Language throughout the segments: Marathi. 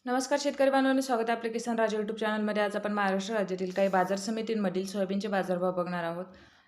नमस्कार शेतकरी बांधवांनो, स्वागत आहे आपल्या किसान राजा यूट्यूब चॅनलमध्ये. आज आपण महाराष्ट्र राज्यातील काही बाजार समितींमधील सोयाबीनचे बाजारभाव बघणार आहोत.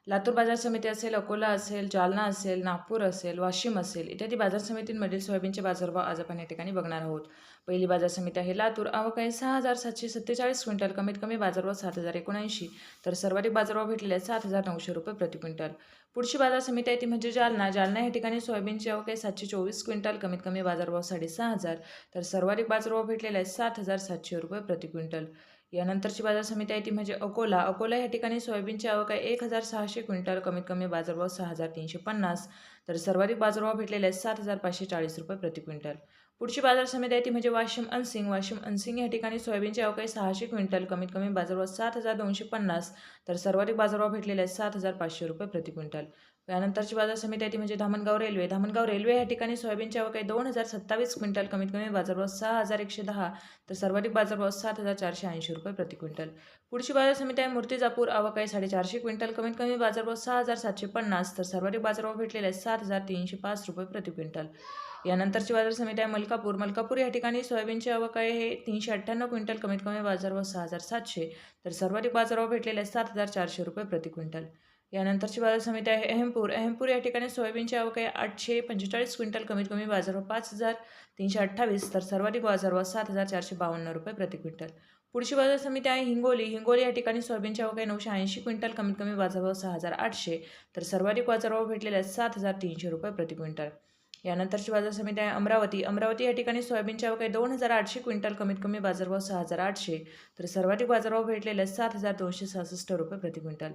लातूर बाजार समिती असेल, अकोला असेल, जालना असेल, नागपूर असेल, वाशिम असेल इत्यादी बाजार समितींमधील सोयाबीनचे बाजारभाव आज आपण या ठिकाणी बघणार आहोत. पहिली बाजार समिती आहे लातूर. आवक आहे 6,747 क्विंटल. कमीत कमी बाजारभाव 7,079, तर सर्वाधिक बाजारभाव भेटलेले आहेत 7,900 रुपये प्रति क्विंटल. पुढची बाजार समिती आहे ती म्हणजे जालना. जालना या ठिकाणी सोयाबीनची आवक आहे 724 क्विंटल. कमीत कमी बाजारभाव 6,500, तर सर्वाधिक बाजारभाव भेटलेला आहे 7,700 रुपये प्रति क्विंटल. यानंतरची बाजार समिती आहे ती म्हणजे अकोला. अकोला या ठिकाणी सोयाबीनची आवक आहे 1,600 क्विंटल. कमीत कमी बाजारभाव 6,350, तर सर्वाधिक बाजारभाव भेटलेले आहेत 7,540 रुपये प्रति क्विंटल. पुढची बाजार समिती आहे ती म्हणजे वाशिम अनसिंग. वाशिम अनसिंग या ठिकाणी सोयाबीनची आवक आहे 600 क्विंटल. कमीत कमी बाजारभाव 7,250, तर सर्वाधिक बाजारभाव भेटलेले आहेत 7,500 रुपये प्रति क्विंटल. त्यानंतरची बाजार समिती आहे ती म्हणजे धामणगाव रेल्वे. धामणगाव रेल्वे या ठिकाणी सोयाबीनची आवक आहे 2,027 क्विंटल. कमीत कमी बाजारभाव 6,110, तर सर्वाधिक बाजारभाव 7,480 रुपये प्रति क्विंटल. पुढची बाजार समिती आहे मूर्तिजापूर. आवक आहे 450 क्विंटल. कमीत कमी बाजारभाव 6,750, तर सर्वाधिक बाजारभाव भेटलेले आहे 7,305 रुपये प्रति क्विंटल. यानंतरची बाजार समिती आहे मलकापूर. मलकापूर या ठिकाणी सोयाबीनची आवक आहे 398 क्विंटल. कमीत कमी बाजारभाव 6,700, तर सर्वाधिक बाजारभाव भेटलेले आहे 7,400 रुपये प्रति क्विंटल. यानंतरची बाजार समिती आहे अहमपूर. अहमपूर या ठिकाणी सोयाबीनची आवक आहे 845 क्विंटल. कमीत कमी बाजारभाव 5,328, तर सर्वाधिक बाजारभाव 7,452 रुपये प्रति क्विंटल. पुढची बाजार समिती आहे हिंगोली. हिंगोली या ठिकाणी सोयाबीनची आवक आहे 980 क्विंटल. कमीत कमी बाजारभाव 6,800, तर सर्वाधिक बाजारभाव भेटलेले आहेत 7,300 रुपये प्रति क्विंटल. यानंतरची बाजार समिती आहे अमरावती. अमरावती या ठिकाणी सोयाबीनची आवक आहे 2,800 क्विंटल. कमीत कमी बाजारभाव 6,800, तर सर्वाधिक बाजारभाव भेटलेले आहेत 7,266 रुपये प्रति क्विंटल.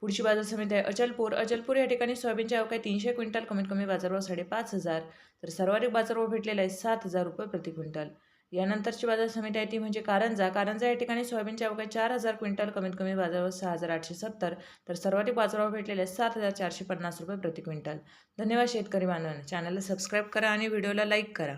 पुढची बाजार समिती आहे अचलपूर. अचलपूर या ठिकाणी सोयाबीनची आवक आहे 300 क्विंटल. कमीत कमी बाजारभाव 5,500, तर सर्वाधिक बाजारभाव भेटलेला आहे 7,000 रुपये प्रति क्विंटल. यानंतरची बाजार समिती आहे ती म्हणजे कारंजा. कारंजा या ठिकाणी सोयाबीनची आवक आहे 4,000 क्विंटल. कमीत कमी बाजारभाव 6,870, तर सर्वाधिक बाजारभाव भेटलेले आहे 7,450 रुपये प्रति क्विंटल. धन्यवाद शेतकरी बांधवांनो. चॅनलला सबस्क्राईब करा आणि व्हिडिओला लाईक करा.